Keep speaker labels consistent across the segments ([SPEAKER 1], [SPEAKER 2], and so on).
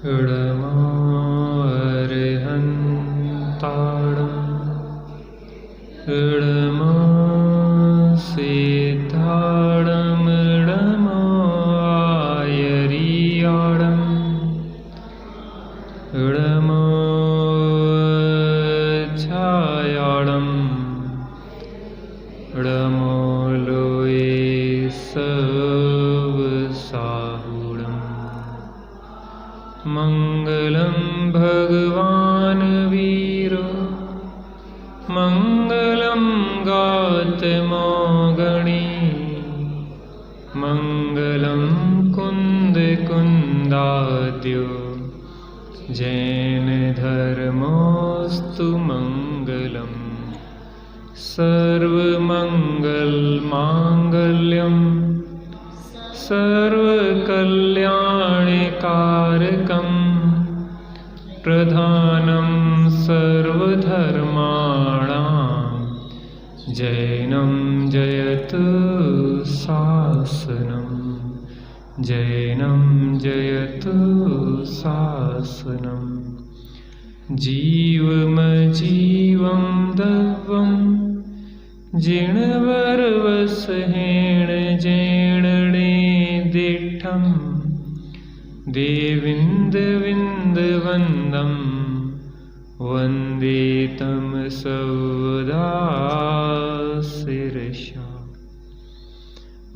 [SPEAKER 1] णमो अरहन्ताणं णमो सिद्धाणं णमो आयर्याणं णमो छायाणं णमो लोये सवसाहुणम्। मंगलं भगवान् वीरो मंगलं गौतमो गणी मंगलं कुन्दकुन्दाद्यो जैन धर्मोऽस्तु मंगलम्। सर्वमङ्गलमाङ्गल्यं सर्वकल्याणकारकं प्रधानं सर्वधर्माणां जैनं जयतु शासनं जैनं जयतु शासनं। जीवमजीवं दवं जिणवरवसहेण जैणणे दिठं देविन्दविन्दवन्दं वन्दे तं सौदा शिरसा।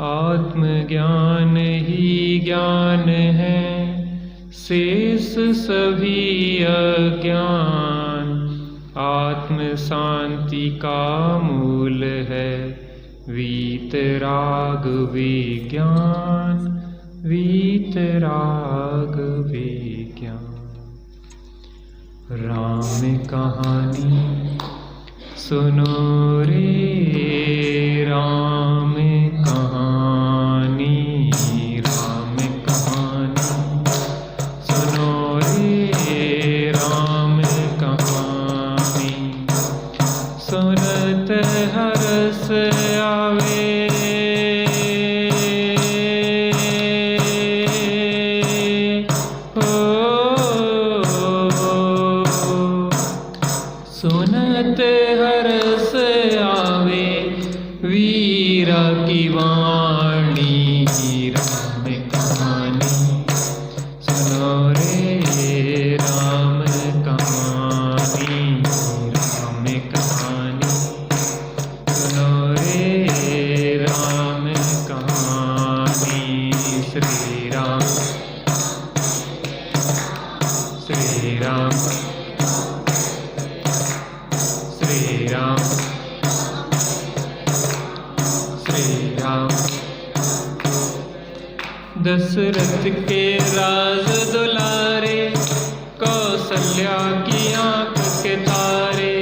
[SPEAKER 1] आत्मज्ञान ही ज्ञान है शेष सभी अज्ञान आत्म शांति का मूल है वीतराग विज्ञान वीतराग विज्ञान। राम कहानी सुनो रे राम कहानी राम कहानी सुनो रे राम कहानी। सुनत हरस आवे सुनत हरस आवे वीरा की वाणी राम कहानी सुनो रे राम कहानी राम कहानी सुनो रे राम कहानी। श्री राम श्री राम श्री राम श्री राम। दशरथ के राज दुलारे कौशल्या की आंख के तारे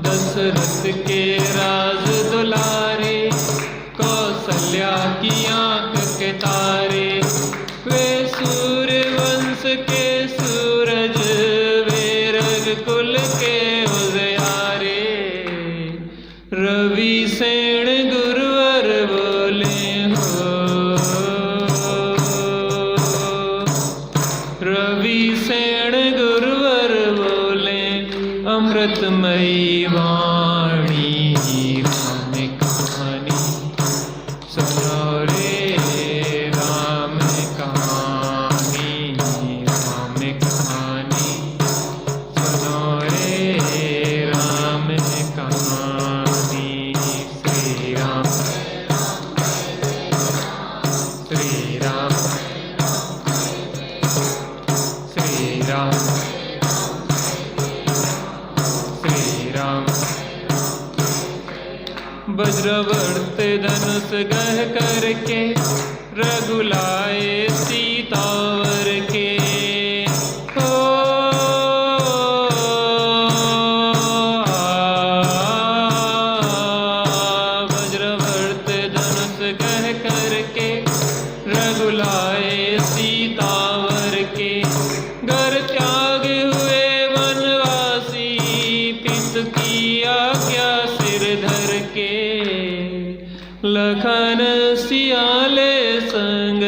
[SPEAKER 1] दशरथ के राज दुलारे कौशल्या की आंख के तारे। वे सूर्यवंश के सूरज वे रघुकुल के उजियारे। रवि सेन गुरुवर बोले हो रवि सेन गुरुवर बोले अमृतमयी वाणी राम कहानी सुनो रे राम कहानी राम कहानी सुनो रे राम कहानी। श्री राम श्री राम श्री राम श्री राम। वज्रवर्त धनुष गह करके रघुलाए सीतावर के वज्रवर्त धनुष गह करके रघुलाए सीतावर के। घर त्याग हुए वनवासी पित की आज्ञा सिर धर के। लखन सियाले संग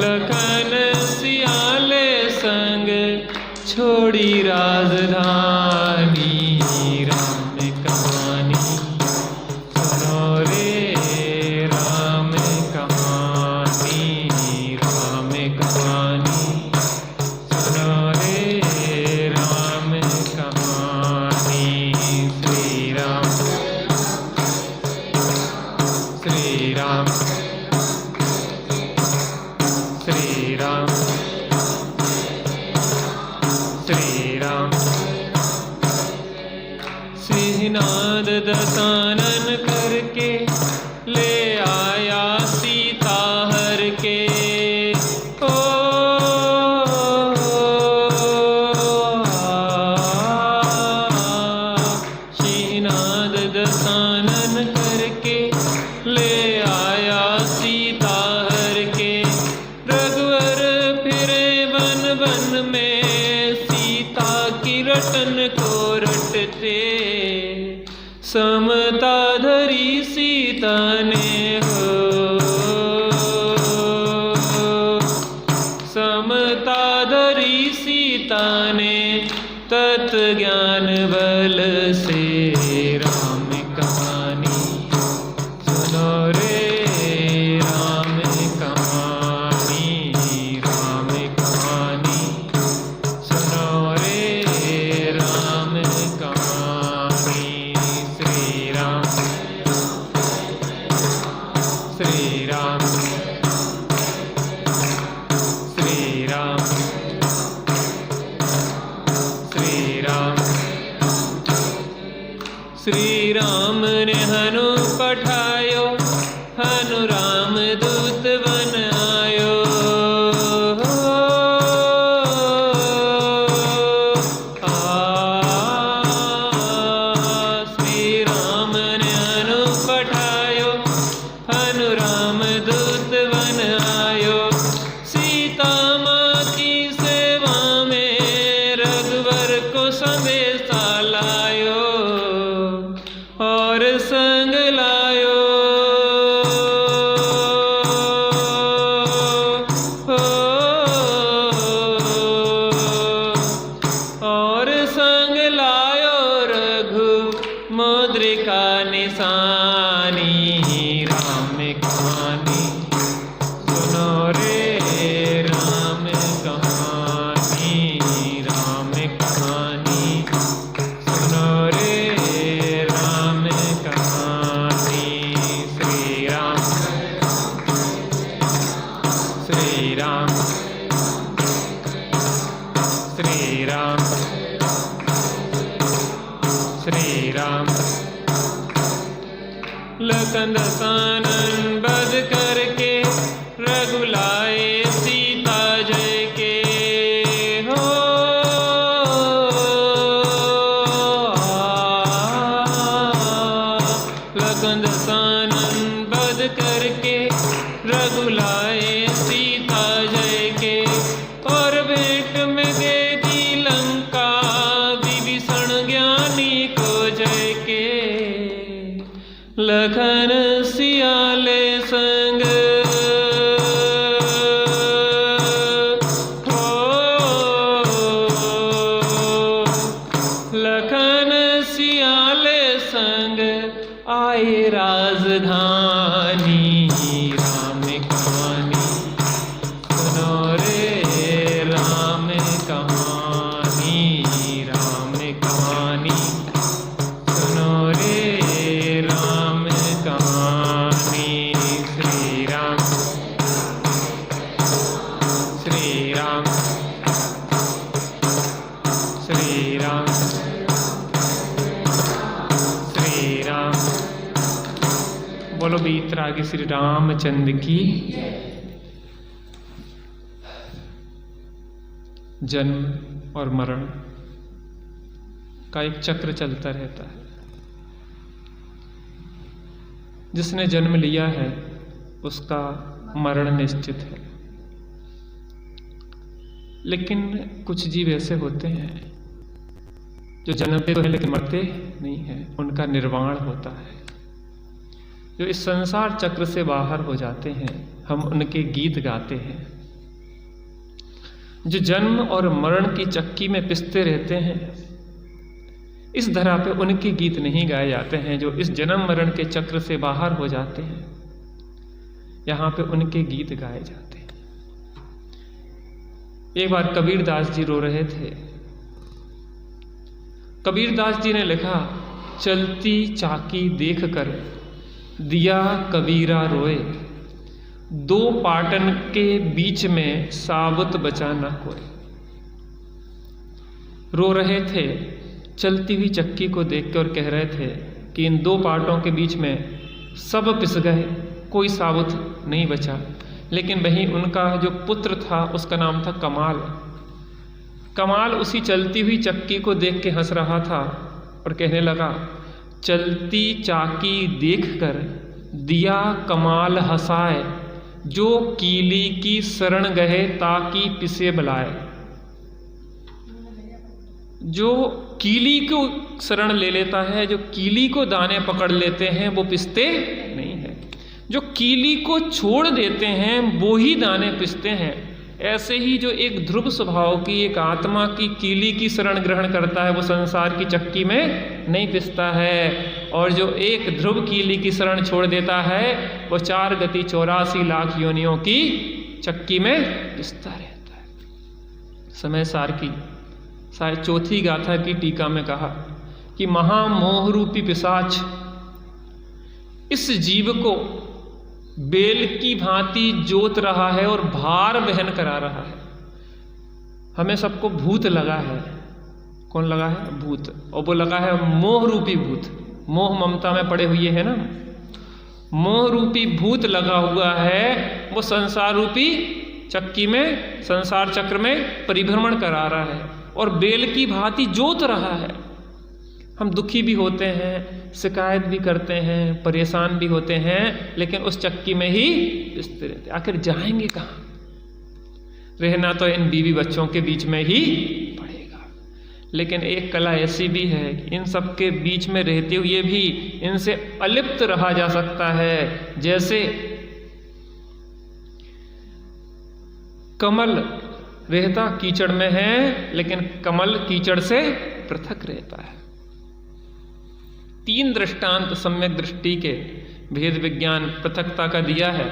[SPEAKER 1] लखन सियाले संग छोड़ी राजधानी राम कहानी सुनो रे राम कहानी राम कहानी सुनो रे राम कहानी श्री राम श्री राम श्री राम श्री राम सिंहनाद दशानन करके ले आया सीता हर के ओ सिंहनाद दशानन करके ले आया सीता हर के रघुवर फिरे वन वन में सीता की रटन को रटते समता धरी सीता ने हो समता धरी सीता ने तत् ज्ञान बल से राम कहानी सुनो रे राम कहानी राम कहानी सुनो रे राम कहानी श्री राम श्री राम श्री राम श्री राम श्री राम ने हनु पठायो हनु राम दूत बन आयो श्री राम ने हनु पठायो हनु राम दूत बन आयो सीता माँ की सेवा में रघुवर को संदेशा लायो और संग लायो और संग लायो रघु मुद्रिका निशानी राम कहानी सुनो रे राम कहानी राम कहानी सुनो रे राम कहानी श्री राम श्री राम श्री राम श्री राम लखन दशानन बध करके रघुलाए सीता जय के हो लखन दशानन बध करके रघुलाए सीता जय के और भेंट में दे दी लंका विभीषण ज्ञानी को जय के लखन सियाले संग हो लखन सियाले संग आए राजधानी राम कहानी सुनो रे राम कहानी राम कहानी सुनो रे राम कहानी श्री राम श्री राम श्री राम श्री राम बोलो बीतरागी श्री रामचंद्र की। जन्म और मरण का एक चक्र चलता रहता है। जिसने जन्म लिया है उसका मरण निश्चित है, लेकिन कुछ जीव ऐसे होते हैं जो जन्मते तो हैं लेकिन मरते नहीं हैं, उनका निर्वाण होता है। जो इस संसार चक्र से बाहर हो जाते हैं, हम उनके गीत गाते हैं। जो जन्म और मरण की चक्की में पिसते रहते हैं, इस धरा पे उनके गीत नहीं गाए जाते हैं। जो इस जन्म मरण के चक्र से बाहर हो जाते हैं, यहाँ पे उनके गीत गाए जाते हैं। एक बार कबीरदास जी रो रहे थे। कबीरदास जी ने लिखा, चलती चाकी देख कर दिया कबीरा रोए, दो पाटन के बीच में साबुत बचा न कोई। रो रहे थे चलती हुई चक्की को देख के और कह रहे थे कि इन दो पाटों के बीच में सब पिस गए, कोई साबुत नहीं बचा। लेकिन वहीं उनका जो पुत्र था उसका नाम था कमाल। कमाल उसी चलती हुई चक्की को देख के हंस रहा था और कहने लगा, चलती चाकी देखकर दिया कमाल हंसाए, जो कीली की शरण गए ताकि पिसे बलाए। जो कीली को शरण ले लेता है, जो कीली को दाने पकड़ लेते हैं, वो पिसते नहीं है। जो कीली को छोड़ देते हैं वो ही दाने पिसते हैं। ऐसे ही जो एक ध्रुव स्वभाव की एक आत्मा की कीली की शरण ग्रहण करता है, वो संसार की चक्की में नहीं पिसता है। और जो एक ध्रुव कीली की शरण छोड़ देता है, वो 4 गति 84 लाख योनियों की चक्की में पिसता रहता है। समय सार की शायद चौथी गाथा की टीका में कहा कि महामोह रूपी पिशाच इस जीव को बेल की भांति जोत रहा है और भार वहन करा रहा है। हमें सबको भूत लगा है। कौन लगा है? भूत। और वो लगा है मोह रूपी भूत। मोह ममता में पड़े हुए है ना, मोह रूपी भूत लगा हुआ है। वो संसार रूपी चक्की में, संसार चक्र में परिभ्रमण करा रहा है और बेल की भांति जोत रहा है। हम दुखी भी होते हैं, शिकायत भी करते हैं, परेशान भी होते हैं, लेकिन उस चक्की में ही पिसते रहते। आखिर जाएंगे कहाँ? रहना तो इन बीवी बच्चों के बीच में ही पड़ेगा। लेकिन एक कला ऐसी भी है कि इन सब के बीच में रहते हुए भी इनसे अलिप्त रहा जा सकता है। जैसे कमल रहता कीचड़ में है, लेकिन कमल कीचड़ से पृथक रहता है। 3 दृष्टांत सम्यक दृष्टि के भेद विज्ञान पृथकता का दिया है।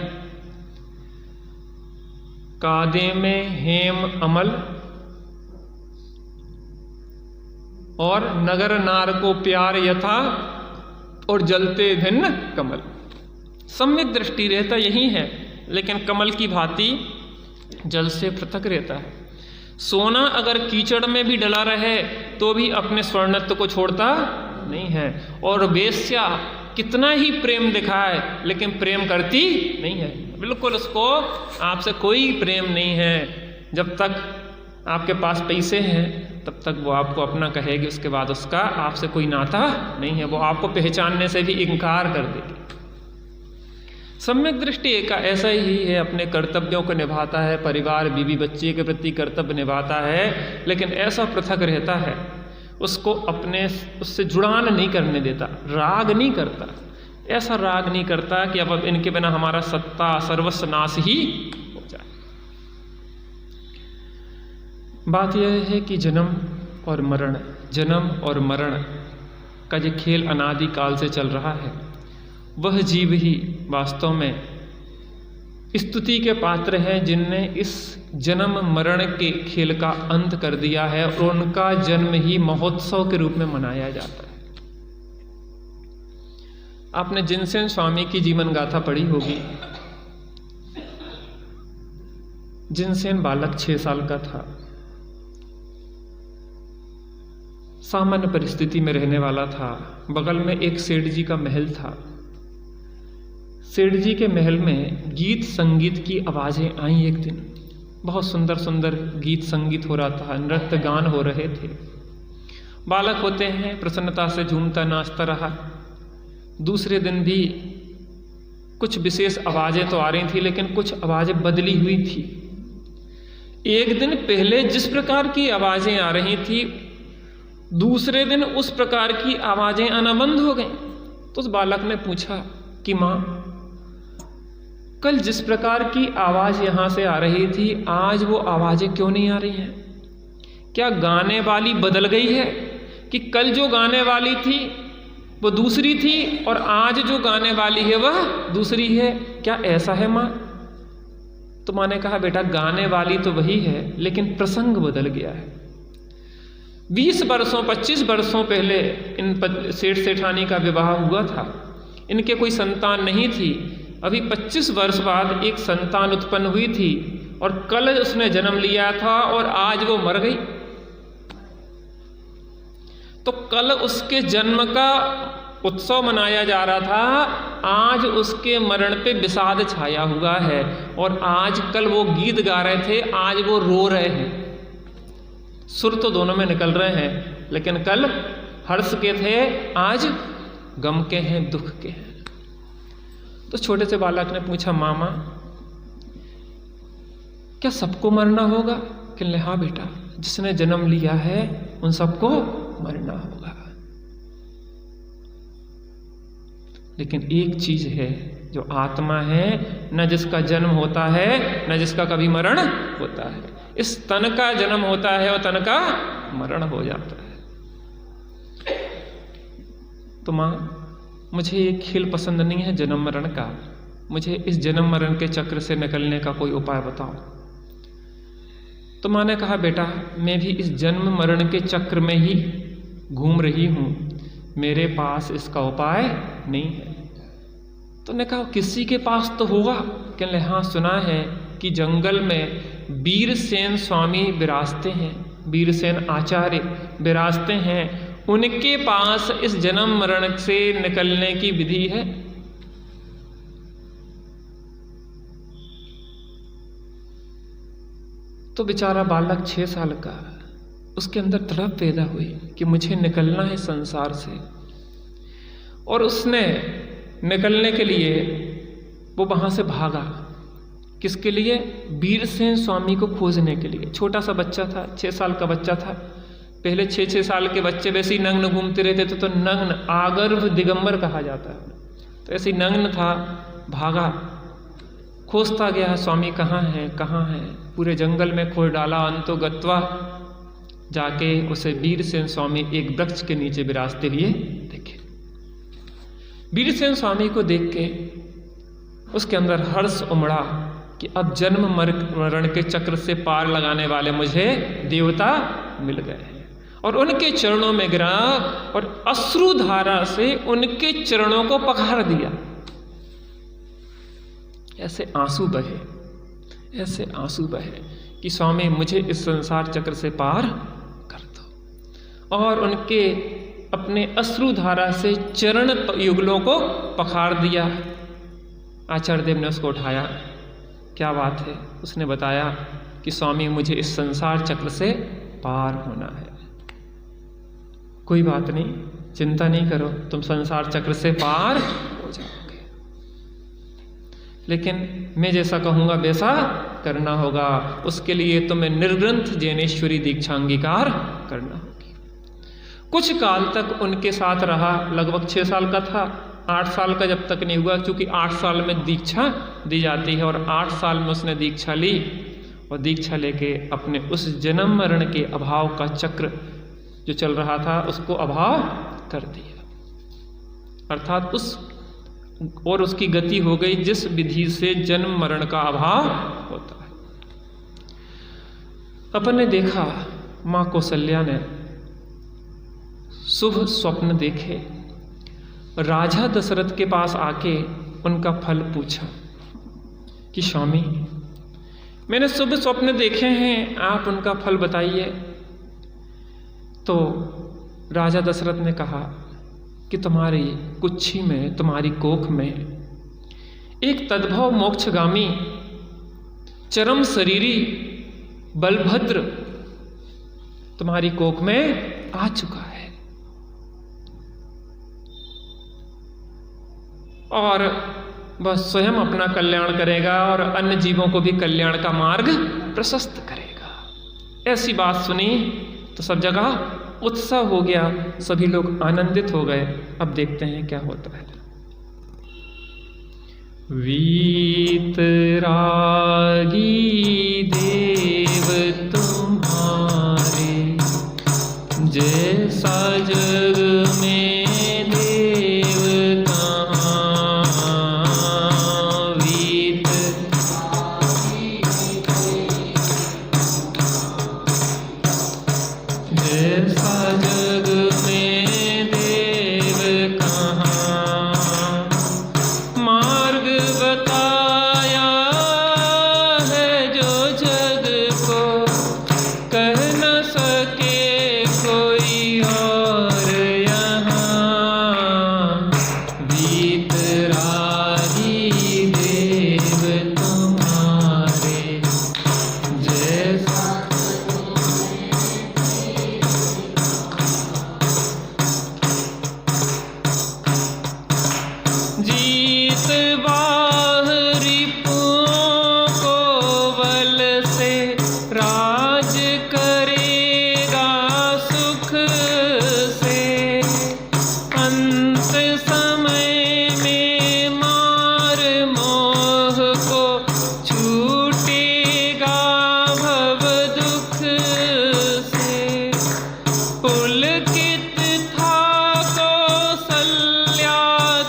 [SPEAKER 1] कादे में हेम अमल और नगर नार को प्यार यथा और जलते भिन्न कमल। सम्यक दृष्टि रहता यही है, लेकिन कमल की भांति जल से पृथक रहता है। सोना अगर कीचड़ में भी डला रहे तो भी अपने स्वर्णत्व को छोड़ता नहीं है। और वेश्या कितना ही प्रेम दिखाए, लेकिन प्रेम करती नहीं है। बिल्कुल उसको आपसे कोई प्रेम नहीं है। जब तक आपके पास पैसे हैं तब तक वो आपको अपना कहेगी, उसके बाद उसका आपसे कोई नाता नहीं है। वो आपको पहचानने से भी इनकार कर देगी। सम्यक दृष्टि एक ऐसा ही है, अपने कर्तव्यों को निभाता है, परिवार बीवी बच्चे के प्रति कर्तव्य निभाता है, लेकिन ऐसा पृथक रहता है, उसको अपने उससे जुड़ान नहीं करने देता, राग नहीं करता। ऐसा राग नहीं करता कि अब इनके बिना हमारा सत्ता सर्वस्व नाश ही हो जाए। बात यह है कि जन्म और मरण का जो खेल अनादि काल से चल रहा है, वह जीव ही वास्तव में स्तुति के पात्र हैं जिनने इस जन्म मरण के खेल का अंत कर दिया है और उनका जन्म ही महोत्सव के रूप में मनाया जाता है। आपने जिनसेन स्वामी की जीवन गाथा पढ़ी होगी। जिनसेन बालक 6 साल का था, सामान्य परिस्थिति में रहने वाला था। बगल में एक सेठ जी का महल था। सेठ जी के महल में गीत संगीत की आवाज़ें आई एक दिन। बहुत सुंदर सुंदर गीत संगीत हो रहा था, नृत्य गान हो रहे थे। बालक होते हैं, प्रसन्नता से झूमता नाचता रहा। दूसरे दिन भी कुछ विशेष आवाज़ें तो आ रही थी, लेकिन कुछ आवाज़ें बदली हुई थी। एक दिन पहले जिस प्रकार की आवाज़ें आ रही थी दूसरे दिन उस प्रकार की आवाजें आना बंद हो गई। तो उस बालक ने पूछा कि माँ, कल जिस प्रकार की आवाज यहां से आ रही थी, आज वो आवाजें क्यों नहीं आ रही हैं? क्या गाने वाली बदल गई है कि कल जो गाने वाली थी वो दूसरी थी और आज जो गाने वाली है वह दूसरी है? क्या ऐसा है माँ? तो माँ ने कहा, बेटा गाने वाली तो वही है, लेकिन प्रसंग बदल गया है। 20 वर्षों 25 वर्षों पहले इन सेठ सेठानी का विवाह हुआ था, इनके कोई संतान नहीं थी। अभी 25 वर्ष बाद एक संतान उत्पन्न हुई थी और कल उसने जन्म लिया था और आज वो मर गई। तो कल उसके जन्म का उत्सव मनाया जा रहा था, आज उसके मरण पे विषाद छाया हुआ है। और आज कल वो गीत गा रहे थे, आज वो रो रहे हैं। सुर तो दोनों में निकल रहे हैं, लेकिन कल हर्ष के थे, आज गम के हैं, दुख के हैं। तो छोटे से बालक ने पूछा, मामा क्या सबको मरना होगा? कहने, हाँ बेटा, जिसने जन्म लिया है उन सबको मरना होगा। लेकिन एक चीज है जो आत्मा है, न जिसका जन्म होता है न जिसका कभी मरण होता है। इस तन का जन्म होता है और तन का मरण हो जाता है। तो माँ, मुझे ये खेल पसंद नहीं है जन्म मरण का, मुझे इस जन्म मरण के चक्र से निकलने का कोई उपाय बताओ। तो माँ ने कहा, बेटा मैं भी इस जन्म मरण के चक्र में ही घूम रही हूँ, मेरे पास इसका उपाय नहीं है। तो ने कहा, किसी के पास तो होगा। कहने, हाँ सुना है कि जंगल में वीरसेन स्वामी विराजते हैं, वीरसेन आचार्य विराजते हैं, उनके पास इस जन्म मरण से निकलने की विधि है। तो बेचारा बालक 6 साल का, उसके अंदर तड़प पैदा हुई कि मुझे निकलना है संसार से। और उसने निकलने के लिए वो वहाँ से भागा। किसके लिए? वीरसेन स्वामी को खोजने के लिए। छोटा सा बच्चा था, 6 साल का बच्चा था। पहले 6-6 साल के बच्चे वैसे ही नग्न घूमते रहते थे, तो नग्न आगर्भ दिगंबर कहा जाता है। तो ऐसे ही नग्न था, भागा, खोजता गया स्वामी कहाँ है कहाँ है। पूरे जंगल में खोज डाला, अंतो गत्वा जाके उसे वीरसेन स्वामी एक वृक्ष के नीचे विराजते हुए देखे। वीरसेन स्वामी को देख के उसके अंदर हर्ष उमड़ा कि अब जन्म मरण के चक्र से पार लगाने वाले मुझे देवता मिल गए हैं। और उनके चरणों में गिरा और अश्रुधारा से उनके चरणों को पखार दिया। ऐसे आंसू बहे, ऐसे आंसू बहे कि स्वामी मुझे इस संसार चक्र से पार कर दो। और उनके अपने अश्रुधारा से चरण युगलों को पखार दिया। आचार्य देव ने उसको उठाया, क्या बात है? उसने बताया कि स्वामी मुझे इस संसार चक्र से पार होना है। कोई बात नहीं, चिंता नहीं करो, तुम संसार चक्र से पार हो जाओगे, लेकिन मैं जैसा कहूँगा वैसा करना होगा। उसके लिए तुम्हें निर्ग्रंथ जैनेश्वरी दीक्षा अंगीकार करना होगी। कुछ काल तक उनके साथ रहा, लगभग 6 साल का था। 8 साल का जब तक नहीं हुआ, क्योंकि 8 साल में दीक्षा दी जाती है, और 8 साल में उसने दीक्षा ली और दीक्षा लेके अपने उस जन्म मरण के अभाव का चक्र जो चल रहा था उसको अभाव कर दिया। अर्थात उसकी गति हो गई जिस विधि से जन्म मरण का अभाव होता है। अपन ने देखा माँ कौशल्या ने शुभ स्वप्न देखे। राजा दशरथ के पास आके उनका फल पूछा कि स्वामी मैंने शुभ स्वप्न देखे हैं, आप उनका फल बताइए। तो राजा दशरथ ने कहा कि तुम्हारी कुक्षी में, तुम्हारी कोख में एक तद्भव मोक्षगामी चरम शरीरी बलभद्र तुम्हारी कोख में आ चुका है, और वह स्वयं अपना कल्याण करेगा और अन्य जीवों को भी कल्याण का मार्ग प्रशस्त करेगा। ऐसी बात सुनी तो सब जगह उत्सव हो गया, सभी लोग आनंदित हो गए। अब देखते हैं क्या होता है। वीतरागी देव तुम्हारे, जैसा जग में देव कहाँ। जैसा जग में देव कहाँ, मार्ग बताया है जो जग को, कह न सके कोई और यहाँ। वीतरागी देव तुम्हारे, जैसा जीत बाहरी पुओं को बल से, राज करेगा सुख से। अंत समय में मार मोह को, छूटेगा भव दुख से। पुलकित था कौसल्या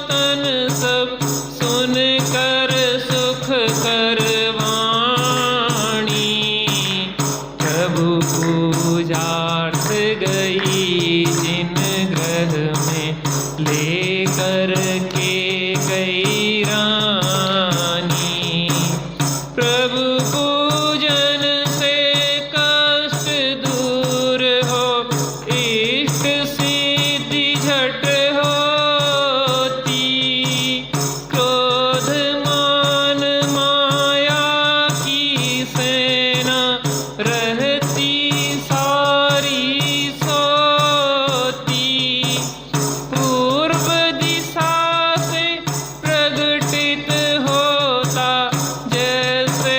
[SPEAKER 1] तन सब, सुन कर सुख करवाणी। प्रभु पूजार्थ गई जिन ग्रह में, लेकर के गई रानी। प्रभु पूजन से कष्ट दूर हो, इष्ट सिद्धि झट होती। क्रोध मान माया की सेना, रहती सारी सोती। पूर्व दिशा से प्रगटित होता, जैसे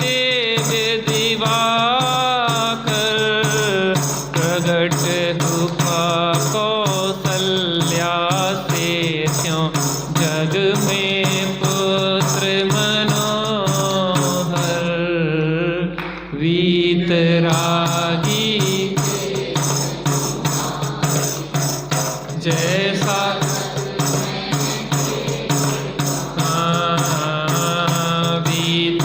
[SPEAKER 1] देव दिवाकर। प्रगट हुआ कौसल्या से, त्यों जग में पुत्र मनोहर। वीतरागी जैसा वीत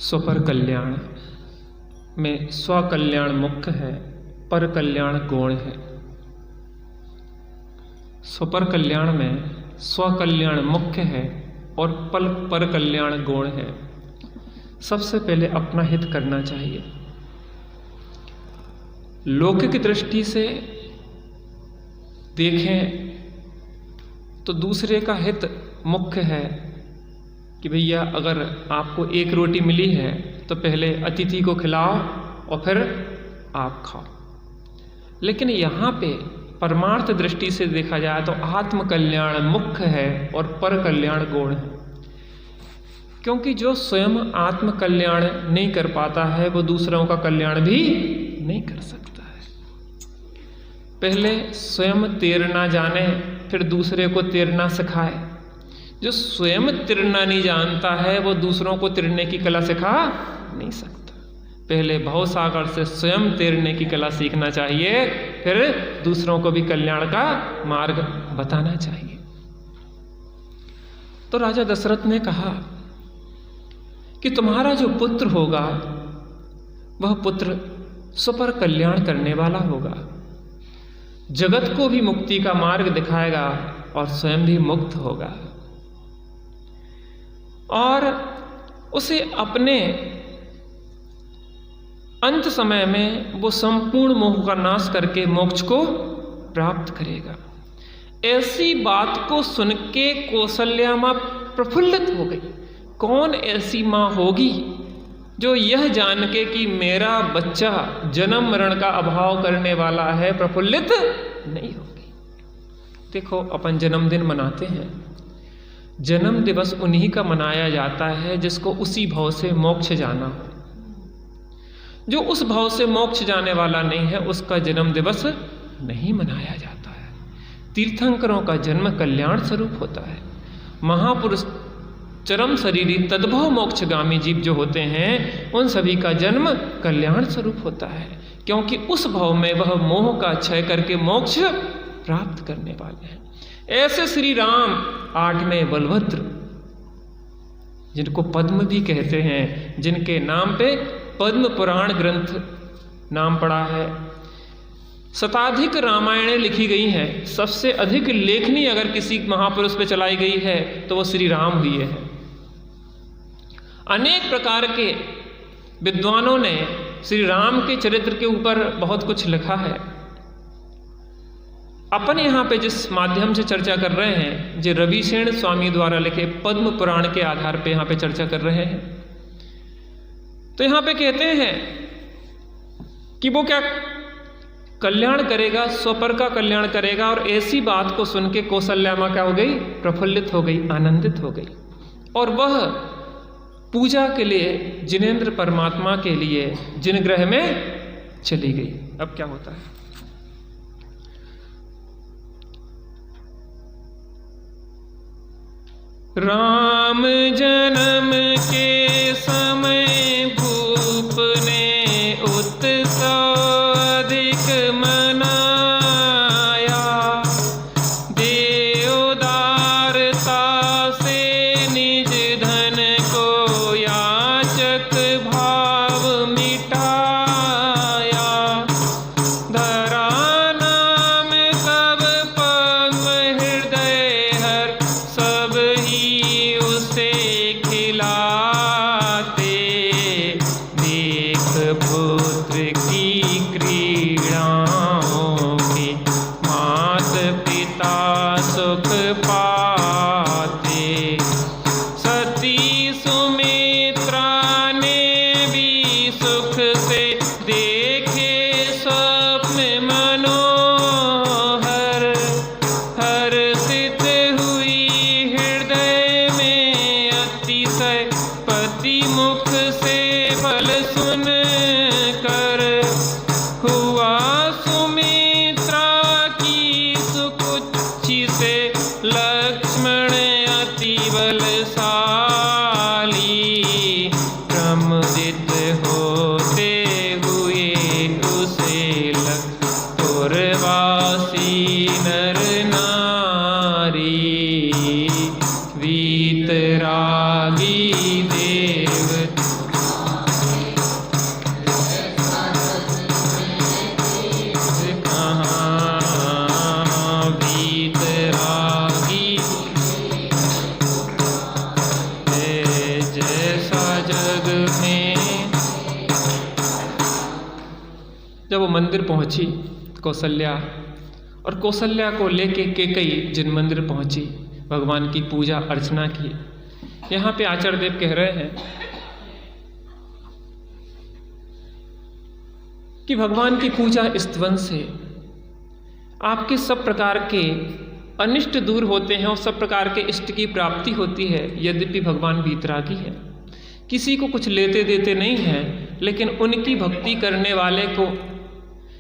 [SPEAKER 1] स्वपर कल्याण में स्वकल्याण मुख्य है, पर कल्याण गौण है। स्वपर कल्याण में स्वकल्याण मुख्य है और पर कल्याण गौण है। सबसे पहले अपना हित करना चाहिए। लौकिक दृष्टि से देखें तो दूसरे का हित मुख्य है कि भैया अगर आपको एक रोटी मिली है तो पहले अतिथि को खिलाओ और फिर आप खाओ। लेकिन यहाँ पे परमार्थ दृष्टि से देखा जाए तो आत्म कल्याण मुख्य है और पर कल्याण गौण है। क्योंकि जो स्वयं आत्म कल्याण नहीं कर पाता है वो दूसरों का कल्याण भी नहीं कर सकता है। पहले स्वयं तैरना जाने फिर दूसरे को तैरना सिखाए। जो स्वयं तैरना नहीं जानता है वो दूसरों को तैरने की कला सिखा नहीं सकता। पहले भवसागर से स्वयं तैरने की कला सीखना चाहिए, फिर दूसरों को भी कल्याण का मार्ग बताना चाहिए। तो राजा दशरथ ने कहा कि तुम्हारा जो पुत्र होगा वह पुत्र स्वपर कल्याण करने वाला होगा, जगत को भी मुक्ति का मार्ग दिखाएगा और स्वयं भी मुक्त होगा। और उसे अपने अंत समय में वो संपूर्ण मोह का नाश करके मोक्ष को प्राप्त करेगा। ऐसी बात को सुन के कौशल्या माँ प्रफुल्लित हो गई। कौन ऐसी माँ होगी जो यह जान के कि मेरा बच्चा जन्म मरण का अभाव करने वाला है प्रफुल्लित नहीं होगी। देखो, अपन जन्मदिन मनाते हैं, जन्म दिवस उन्हीं का मनाया जाता है जिसको उसी भाव से मोक्ष जाना हो। जो उस भाव से मोक्ष जाने वाला नहीं है उसका जन्म दिवस नहीं मनाया जाता है। तीर्थंकरों का जन्म कल्याण स्वरूप होता है। महापुरुष चरम शरीरी तद्भव मोक्षगामी जीव जो होते हैं उन सभी का जन्म कल्याण स्वरूप होता है, क्योंकि उस भाव में वह मोह का क्षय करके मोक्ष प्राप्त करने वाले हैं। ऐसे श्री राम 8वें बलभद्र, जिनको पद्म भी कहते हैं, जिनके नाम पे पद्म पुराण ग्रंथ नाम पड़ा है, शताधिक रामायणें लिखी गई हैं, सबसे अधिक लेखनी अगर किसी महापुरुष पे चलाई गई है तो वो श्री राम हुई है। अनेक प्रकार के विद्वानों ने श्री राम के चरित्र के ऊपर बहुत कुछ लिखा है। अपन यहाँ पे जिस माध्यम से चर्चा कर रहे हैं, जो रविशेण स्वामी द्वारा लिखे पद्म पुराण के आधार पे यहाँ पे चर्चा कर रहे हैं, तो यहाँ पे कहते हैं कि वो क्या कल्याण करेगा, स्वपर का कल्याण करेगा। और ऐसी बात को सुन के कौशल्या माँ क्या हो गई, प्रफुल्लित हो गई, आनंदित हो गई, और वह पूजा के लिए जिनेंद्र परमात्मा के लिए जिन ग्रह में चली गई। अब क्या होता है, राम जन्म के समय भूप ने उत्सव अधिक मनाया, देवदारता से निज धन को याचक भाव मिटाया, धरा नाम सब पद्म हृदय हर सब ही उसे खिलाते, देख पुत्र की क्रीड़ाओं के मात पिता सुख पाते, सती सुमित्रा ने भी सुख से देखे स्वप्न मनोहर, हर्षित हुई हृदय में अतिशय पति मुख से फल सुन कर, हुआ सुमित्रा की सुकुच्छि से लक्ष्मण अति बलशाली, प्रमुदित होते हुए उसे लग पुरवासी नर नारी, वीतरागी देव कहाँ, वीतरागी जैसा जग में। जब वो मंदिर पहुंची कौशल्या, और कौशल्या को लेके कैकेयी जिन मंदिर पहुंची, भगवान की पूजा अर्चना की। यहाँ पे आचार्य देव कह रहे हैं कि भगवान की पूजा स्तवन से आपके सब प्रकार के अनिष्ट दूर होते हैं और सब प्रकार के इष्ट की प्राप्ति होती है। यद्यपि भगवान वीतरागी है, किसी को कुछ लेते देते नहीं हैं, लेकिन उनकी भक्ति करने वाले को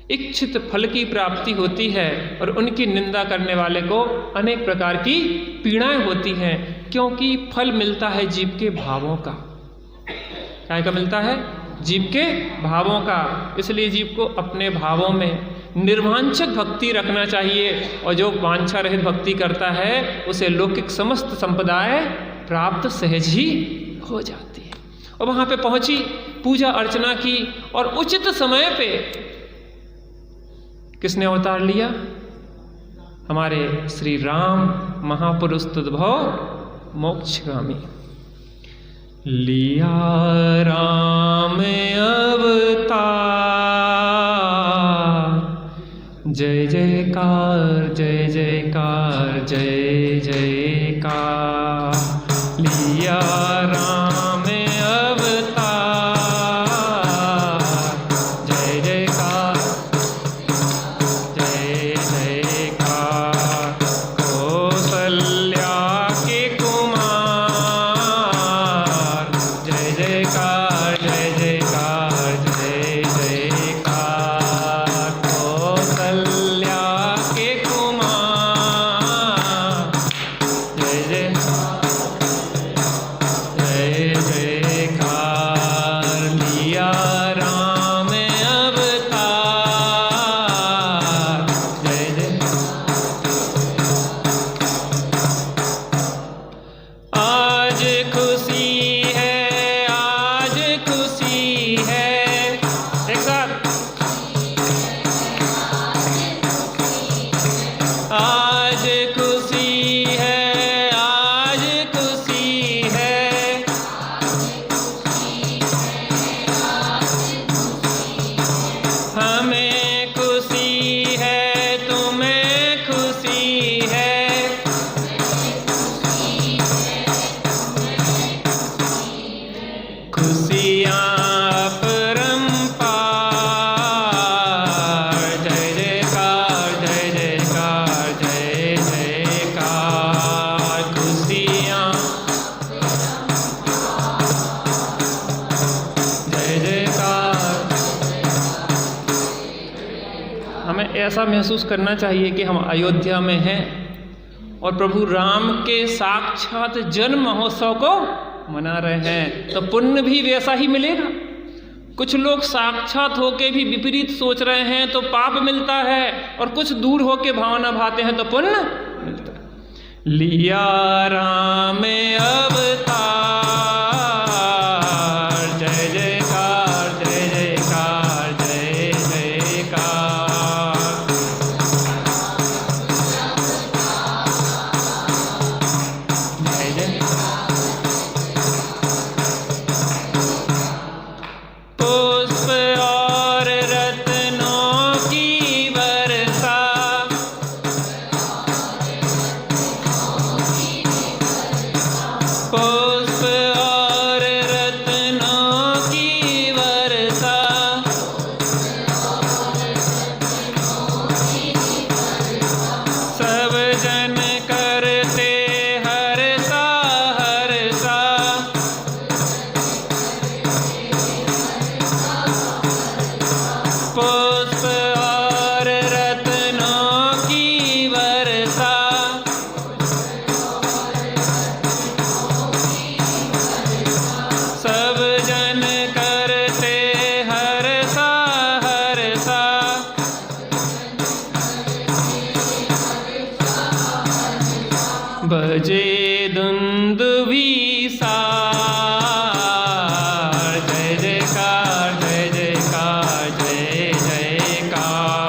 [SPEAKER 1] इच्छित फल की प्राप्ति होती है और उनकी निंदा करने वाले को अनेक प्रकार की पीड़ाएं होती हैं, क्योंकि फल मिलता है जीव के भावों का। क्या का मिलता है? जीव के भावों का। इसलिए जीव को अपने भावों में निर्वांछक भक्ति रखना चाहिए, और जो वांछा रहित भक्ति करता है उसे लौकिक समस्त संपदाएं प्राप्त सहज ही हो जाती है। और वहाँ पे पहुँची, पूजा अर्चना की, और उचित समय पे किसने अवतार लिया? हमारे श्री राम महापुरुष तद्भव मोक्षगामी। लिया राम अवतार, जय जयकार जय जयकार जय जयकार। लिया राम अवतार, जय जयकार जय जयकार। ऐसा महसूस करना चाहिए कि हम अयोध्या में हैं और प्रभु राम के साक्षात जन्म महोत्सव को मना रहे हैं, तो पुण्य भी वैसा ही मिलेगा। कुछ लोग साक्षात होके भी विपरीत सोच रहे हैं तो पाप मिलता है, और कुछ दूर होके भावना भाते हैं तो पुण्य मिलता है। लिया राम अवतार, जय जयकार जय जयकार जय जयकार। जय जय पुष्प और रत्नों की वर्षा, पुष्प और रत्नों की वर्षा, सब जन करते हर्षा हर्षा। पुष्प और रत्नों की वर्षा, सब जन करते हर्षा हर्षा। बजे दुंदुभी सार, जय जयकार जय जयकार जय जयकार।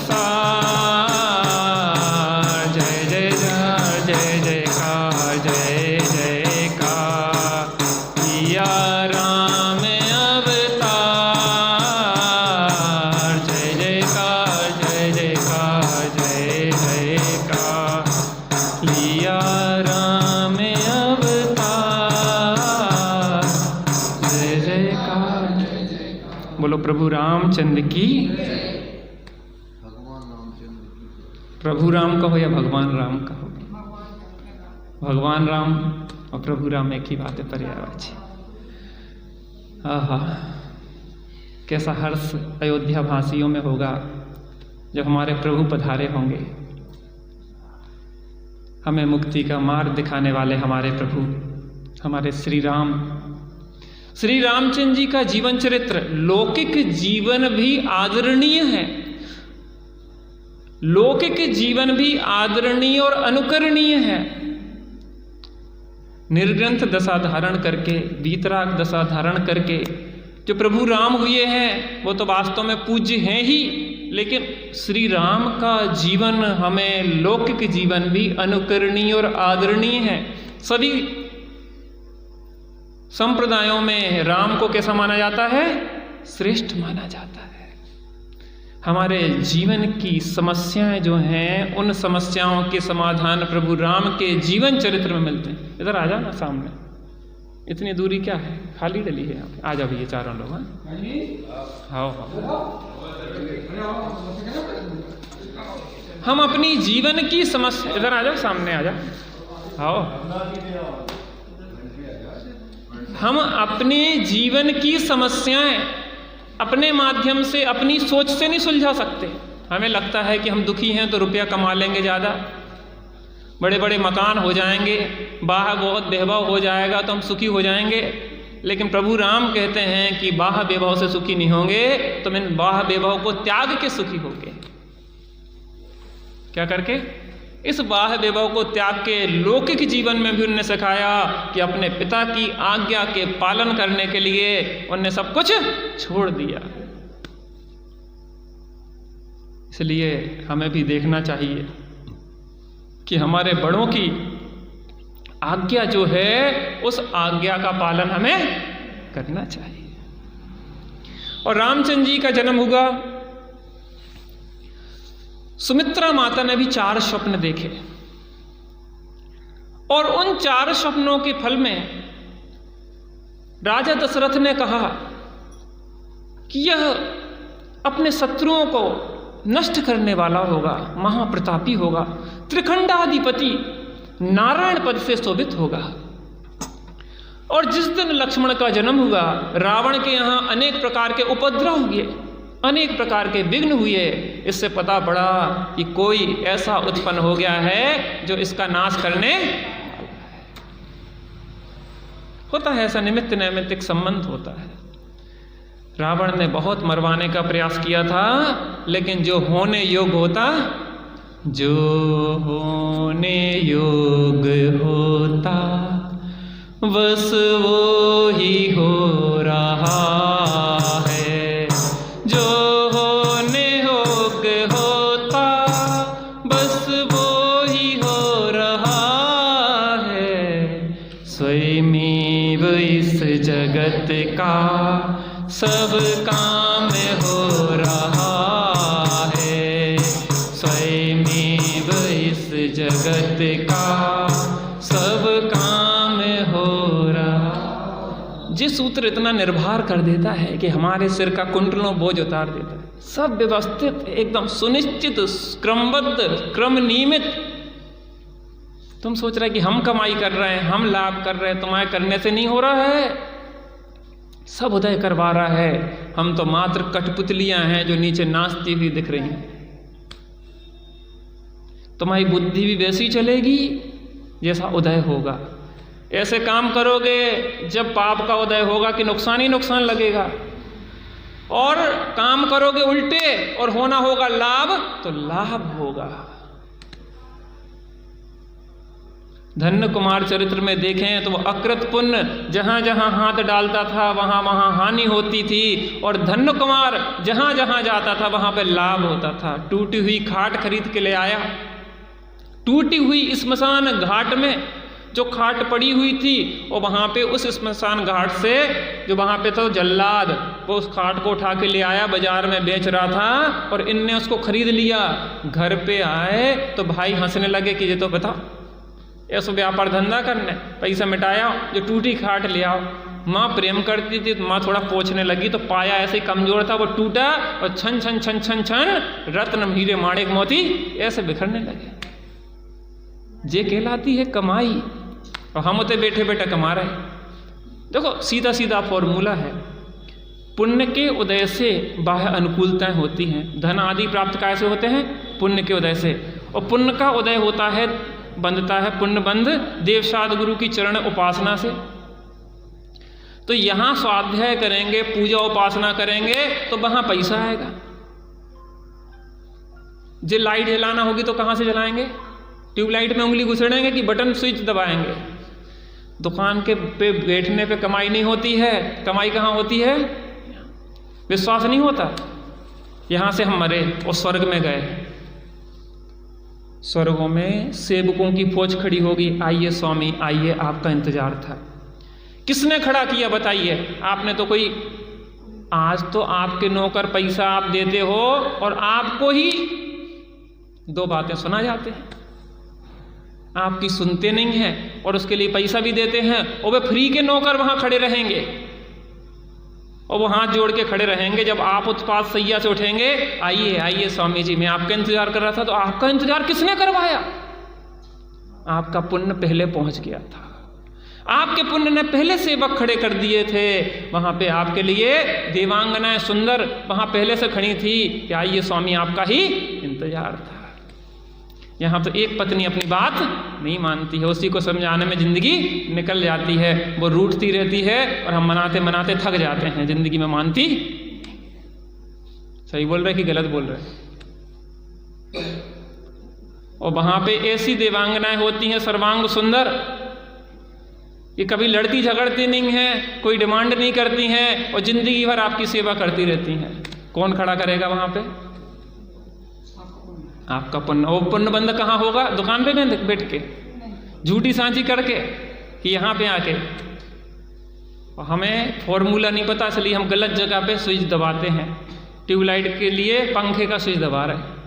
[SPEAKER 1] सार जय जयकार जय जयकार जय जयकार। किया राम अवतार, जय जयकार जय जयकार जय जयकार। लिया राम अवतार, जय जयकार जय जयकार। बोलो प्रभु रामचंद्र की। प्रभु राम कहो या भगवान राम कहो, भगवान राम और प्रभु राम एक ही बात है, पर्यायवाची। आहा, कैसा हर्ष अयोध्या वासियों में होगा जब हमारे प्रभु पधारे होंगे। हमें मुक्ति का मार्ग दिखाने वाले हमारे प्रभु, हमारे श्री रामचंद्र जी का जीवन चरित्र, लौकिक जीवन भी आदरणीय है, लौकिक जीवन भी आदरणीय और अनुकरणीय है। निर्ग्रंथ दशा धारण करके, वीतराग दशा धारण करके जो प्रभु राम हुए हैं वो तो वास्तव में पूज्य हैं ही, लेकिन श्री राम का जीवन हमें लौकिक जीवन भी अनुकरणीय और आदरणीय है। सभी संप्रदायों में राम को कैसा माना जाता है? श्रेष्ठ माना जाता है। हमारे जीवन की समस्याएं जो हैं, उन समस्याओं के समाधान प्रभु राम के जीवन चरित्र में मिलते हैं। इधर आ जाओ ना सामने, इतनी दूरी क्या है, खाली डली है यहाँ पे। आ जाओ भैया चारों लोग। हाँ हम अपनी जीवन की समस्या, इधर आ जाओ सामने आ जाओ। आओ, हम अपने जीवन की समस्याएं अपने माध्यम से, अपनी सोच से नहीं सुलझा सकते। हमें लगता है कि हम दुखी हैं तो रुपया कमा लेंगे ज़्यादा, बड़े बड़े मकान हो जाएंगे, बाह बहुत वैभव हो जाएगा तो हम सुखी हो जाएंगे। लेकिन प्रभु राम कहते हैं कि बाह वैभव से सुखी नहीं होंगे, तो मैं बाह वैभव को त्याग के सुखी होंगे। क्या करके? इस बाह वैभव को त्याग के लौकिक जीवन में भी उन्होंने सिखाया कि अपने पिता की आज्ञा के पालन करने के लिए उन्होंने सब कुछ छोड़ दिया। इसलिए हमें भी देखना चाहिए कि हमारे बड़ों की आज्ञा जो है, उस आज्ञा का पालन हमें करना चाहिए। और रामचंद्र जी का जन्म हुआ, सुमित्रा माता ने भी 4 स्वप्न देखे, और उन 4 स्वप्नों के फल में राजा दशरथ ने कहा कि यह अपने शत्रुओं को नष्ट करने वाला होगा, महाप्रतापी होगा, त्रिखंडाधिपति, नारायण पद से शोभित होगा। और जिस दिन लक्ष्मण का जन्म हुआ, रावण के यहाँ अनेक प्रकार के उपद्रव हुए, अनेक प्रकार के विघ्न हुए। इससे पता पड़ा कि कोई ऐसा उत्पन्न हो गया है जो इसका नाश करने होता है। ऐसा निमित्त नैमित्तिक संबंध होता है। रावण ने बहुत मरवाने का प्रयास किया था, लेकिन जो होने योग्य होता, जो होने योग्य होता बस वो ही हो रहा है। जो होने योग्य होता बस वो ही हो रहा है। स्वयमेव इस जगत का सब काम हो रहा है। स्वयमेव इस जगत का सब काम हो रहा। जिस सूत्र इतना निर्भर कर देता है कि हमारे सिर का कुंडलों बोझ उतार देता है। सब व्यवस्थित, एकदम सुनिश्चित, क्रमबद्ध, क्रम नियमित। तुम सोच रहे कि हम कमाई कर रहे हैं, हम लाभ कर रहे हैं, तुम्हारे करने से नहीं हो रहा है। सब उदय करवा रहा है। हम तो मात्र कठपुतलियां हैं जो नीचे नाचती हुई दिख रही हैं। तुम्हारी बुद्धि भी वैसी चलेगी जैसा उदय होगा। ऐसे काम करोगे जब पाप का उदय होगा कि नुकसान ही नुकसान लगेगा, और काम करोगे उल्टे और होना होगा लाभ तो लाभ होगा। धन्य कुमार चरित्र में देखें तो वो अकृत पुण्य जहां जहां हाथ डालता था वहां वहां हानि होती थी, और धन्य कुमार जहां जहां जाता था वहां पे लाभ होता था। टूटी हुई खाट खरीद के ले आया, टूटी हुई स्मशान घाट में जो खाट पड़ी हुई थी, और वहां पे उस स्मशान घाट से जो वहां पे था जल्लाद, वो उस खाट को उठा के ले आया, बाजार में बेच रहा था, और इनने उसको खरीद लिया। घर पे आए तो भाई हंसने लगे कि ये तो बता ऐसा व्यापार धंधा करने, पैसा मिटाया, जो टूटी खाट ले आओ। माँ प्रेम करती थी तो माँ थोड़ा पोंछने लगी तो पाया ऐसे ही कमजोर था, वो टूटा और छन छन छन छन छन रत्न हीरे माणिक मोती ऐसे बिखरने लगे। ये कहलाती है कमाई, और हम उते बैठे बैठे कमा रहे। देखो सीधा सीधा फॉर्मूला है। पुण्य के उदय से बाह्य अनुकूलताएं होती हैं। धन आदि प्राप्त कैसे होते हैं? पुण्य के उदय से। और पुण्य का उदय होता है, बंधता है पुण्य बंध देवसाद गुरु की चरण उपासना से। तो यहां स्वाध्याय करेंगे, पूजा उपासना करेंगे तो वहां पैसा आएगा। जो लाइट जलाना होगी तो कहां से जलाएंगे? ट्यूबलाइट में उंगली घुसेड़ेंगे कि बटन स्विच दबाएंगे? दुकान के पे बैठने पे कमाई नहीं होती है। कमाई कहां होती है? विश्वास नहीं होता? यहां से हम मरे और स्वर्ग में गए, स्वर्गों में सेवकों की फौज खड़ी होगी, आइए स्वामी आइए, आपका इंतजार था। किसने खड़ा किया बताइए? आपने तो कोई, आज तो आपके नौकर पैसा आप देते हो और आपको ही दो बातें सुना जाते हैं, आपकी सुनते नहीं हैं और उसके लिए पैसा भी देते हैं, और वे फ्री के नौकर वहां खड़े रहेंगे और वो हाथ जोड़ के खड़े रहेंगे। जब आप उत्पात सैया से उठेंगे, आइए आइए स्वामी जी मैं आपका इंतजार कर रहा था, तो आपका इंतजार किसने करवाया? आपका पुण्य पहले पहुंच गया था, आपके पुण्य ने पहले सेवक खड़े कर दिए थे। वहां पे आपके लिए देवांगनाएं सुंदर वहां पहले से खड़ी थी कि आइए स्वामी आपका ही इंतजार था। यहाँ तो एक पत्नी अपनी बात नहीं मानती है, उसी को समझाने में जिंदगी निकल जाती है, वो रूठती रहती है और हम मनाते मनाते थक जाते हैं, जिंदगी में मानती। सही बोल रहे कि गलत बोल रहे? और वहां पे ऐसी देवांगनाएं होती हैं सर्वांग सुंदर कि कभी लड़ती झगड़ती नहीं है, कोई डिमांड नहीं करती हैं और जिंदगी भर आपकी सेवा करती रहती हैं। कौन खड़ा करेगा वहां पे? आपका पुण्य। वो पुण्य बंद कहाँ होगा? दुकान पे बैठ के झूठी सांची करके कि यहाँ पे आके। और हमें फॉर्मूला नहीं पता, इसलिए हम गलत जगह पे स्विच दबाते हैं। ट्यूबलाइट के लिए पंखे का स्विच दबा रहे हैं।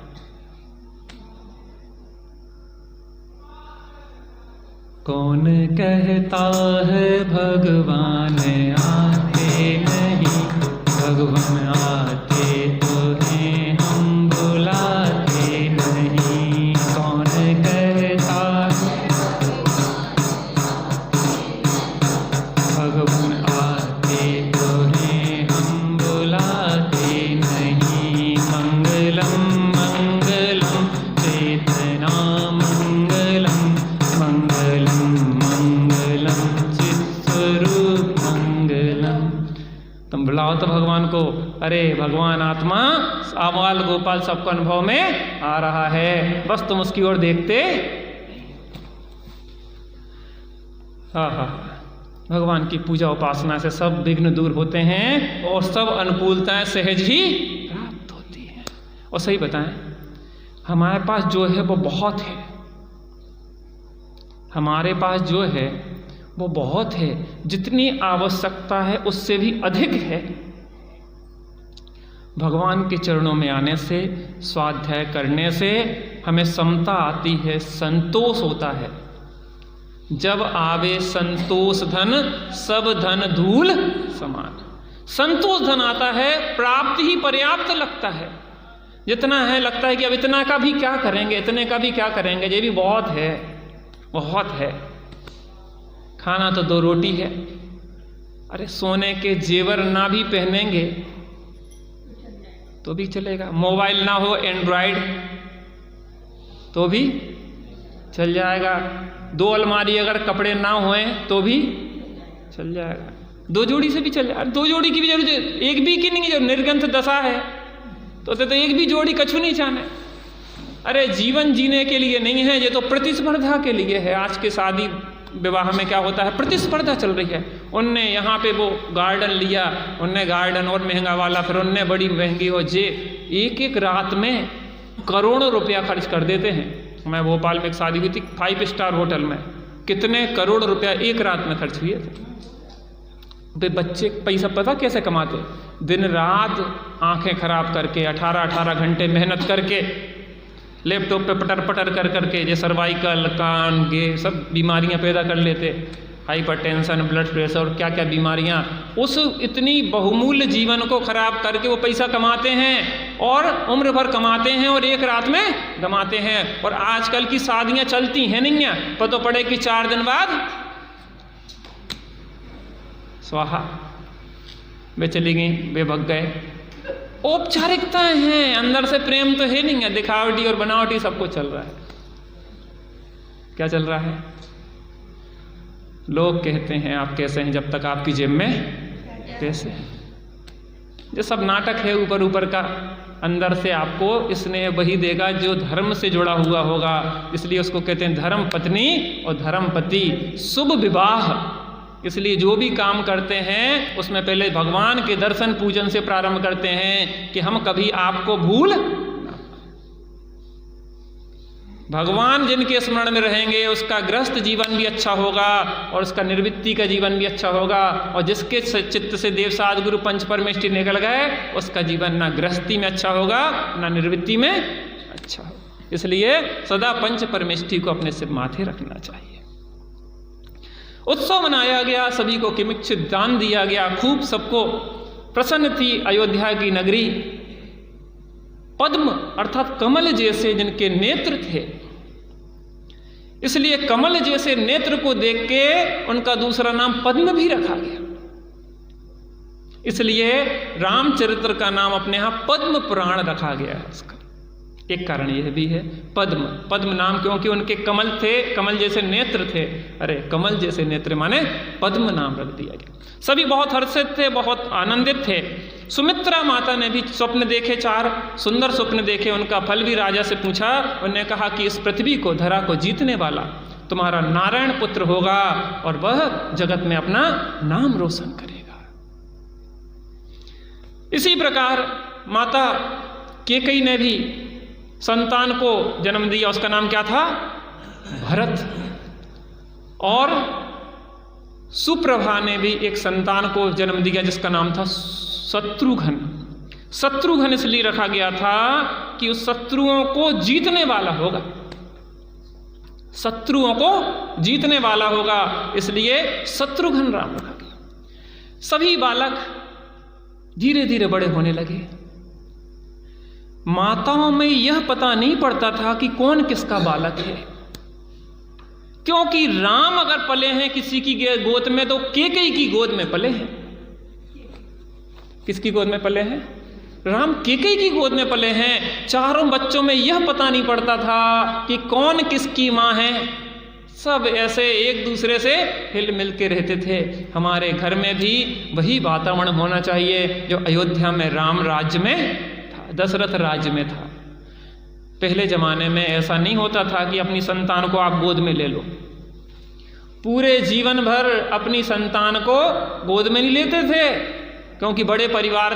[SPEAKER 1] कौन कहता है भगवान आते नहीं, भगवान आते तो हैं हम बुलाते नहीं। कौन कहता भगवान आते तो हैं हम बुलाते नहीं। को, अरे भगवान आत्मा आबाल गोपाल सबको अनुभव में आ रहा है, बस तुम उसकी ओर देखते। हाँ, भगवान की पूजा उपासना से सब विघ्न दूर होते हैं और सब अनुकूलताएं सहज ही प्राप्त होती हैं। और सही बताएं, हमारे पास जो है वो बहुत है, हमारे पास जो है वो बहुत है, जितनी आवश्यकता है उससे भी अधिक है। भगवान के चरणों में आने से, स्वाध्याय करने से हमें समता आती है, संतोष होता है। जब आवे संतोष धन, सब धन धूल समान। संतोष धन आता है, प्राप्त ही पर्याप्त लगता है। जितना है लगता है कि अब इतना का भी क्या करेंगे, इतने का भी क्या करेंगे, ये भी बहुत है, बहुत है। खाना तो 2 रोटी है, अरे सोने के जेवर ना भी पहनेंगे तो भी चलेगा, मोबाइल ना हो एंड्रॉयड तो भी चल जाएगा, 2 अलमारी अगर कपड़े ना होए तो भी चल जाएगा, 2 जोड़ी से भी चल जाएगा। 2 जोड़ी की भी जरूरत है, एक भी की नहीं, जो निर्गंथ दशा है तो एक भी जोड़ी कछु नहीं चाहने। अरे जीवन जीने के लिए नहीं है, ये तो प्रतिस्पर्धा के लिए है। आज के शादी विवाह में क्या होता है, प्रतिस्पर्धा चल रही है। उनने यहाँ पे वो गार्डन लिया, उनने गार्डन और महंगा वाला, फिर उनने बड़ी महंगी हो, जे एक रात में करोड़ों रुपया खर्च कर देते हैं। मैं भोपाल में एक शादी हुई थी 5 स्टार होटल में, कितने करोड़ रुपया एक रात में खर्च हुए थे। वे बच्चे पैसा पता कैसे कमाते, दिन रात आंखें खराब करके 18-18 घंटे मेहनत करके लैपटॉप पे पटर पटर कर करके ये सर्वाइकल, कान, ये सब बीमारियां पैदा कर लेते, हाइपरटेंशन, ब्लड प्रेशर और क्या क्या बीमारियां। उस इतनी बहुमूल्य जीवन को खराब करके वो पैसा कमाते हैं और उम्र भर कमाते हैं और एक रात में गमाते हैं। और आजकल की शादियां चलती हैं नहीं है, पता पड़े कि 4 दिन बाद स्वाहा, वे चली गई, वे भग गए। औपचारिकताएं हैं, अंदर से प्रेम तो है नहीं है, दिखावटी और बनावटी सब कुछ चल रहा है। क्या चल रहा है? लोग कहते हैं आप कैसे हैं जब तक आपकी जेब में पैसे हैं। ये सब नाटक है ऊपर ऊपर का, अंदर से आपको स्नेह वही देगा जो धर्म से जुड़ा हुआ होगा। इसलिए उसको कहते हैं धर्म पत्नी और धर्म पति, शुभ विवाह। इसलिए जो भी काम करते हैं उसमें पहले भगवान के दर्शन पूजन से प्रारंभ करते हैं कि हम कभी आपको भूल, भगवान जिनके स्मरण में रहेंगे उसका गृहस्थ जीवन भी अच्छा होगा और उसका निर्वृत्ति का जीवन भी अच्छा होगा। और जिसके चित्त से देव साध गुरु पंच परमेष्टि निकल गए उसका जीवन ना गृहस्थी में अच्छा होगा ना निर्वृत्ति में अच्छा होगा। इसलिए सदा पंच परमेष्टि को अपने सिर माथे रखना चाहिए। उत्सव मनाया गया, सभी को किमिच्छित दान दिया गया, खूब सबको प्रसन्न थी अयोध्या की नगरी। पद्म अर्थात कमल जैसे जिनके नेत्र थे, इसलिए कमल जैसे नेत्र को देख के उनका दूसरा नाम पद्म भी रखा गया। इसलिए रामचरित्र का नाम अपने यहां पद्म पुराण रखा गया है। उसका एक कारण यह भी है, पद्म, पद्म नाम क्योंकि उनके कमल थे, कमल जैसे नेत्र थे। अरे कमल जैसे नेत्र माने पद्म नाम रख दिया गया। सभी बहुत हर्षित थे, बहुत आनंदित थे। सुमित्रा माता ने भी स्वप्न देखे, 4 सुंदर स्वप्न देखे। उनका फल भी राजा से पूछा। उन्होंने कहा कि इस पृथ्वी को, धरा को जीतने वाला तुम्हारा नारायण पुत्र होगा और वह जगत में अपना नाम रोशन करेगा। इसी प्रकार माता कैकेयी ने भी संतान को जन्म दिया। उसका नाम क्या था? भरत। और सुप्रभा ने भी एक संतान को जन्म दिया जिसका नाम था शत्रुघ्न। शत्रुघ्न इसलिए रखा गया था कि उस शत्रुओं को जीतने वाला होगा, शत्रुओं को जीतने वाला होगा, इसलिए शत्रुघ्न राम रखा गया। सभी बालक धीरे धीरे बड़े होने लगे। माताओं में यह पता नहीं पड़ता था कि कौन किसका बालक है, क्योंकि राम अगर पले हैं किसी की गोद में तो कैकेयी की गोद में पले हैं। किसकी गोद में पले हैं? राम कैकेयी की गोद में पले हैं। चारों बच्चों में यह पता नहीं पड़ता था कि कौन किसकी मां है। सब ऐसे एक दूसरे से हिल मिल के रहते थे। हमारे घर में भी वही वातावरण होना चाहिए जो अयोध्या में राम राज्य में था, दशरथ राज्य में था। पहले ज़माने में ऐसा नहीं होता था कि अपनी संतान को आप गोद में ले लो। पूरे जीवन भर अपनी संतान को गोद में नहीं लेते थे, क्योंकि बड़े परिवार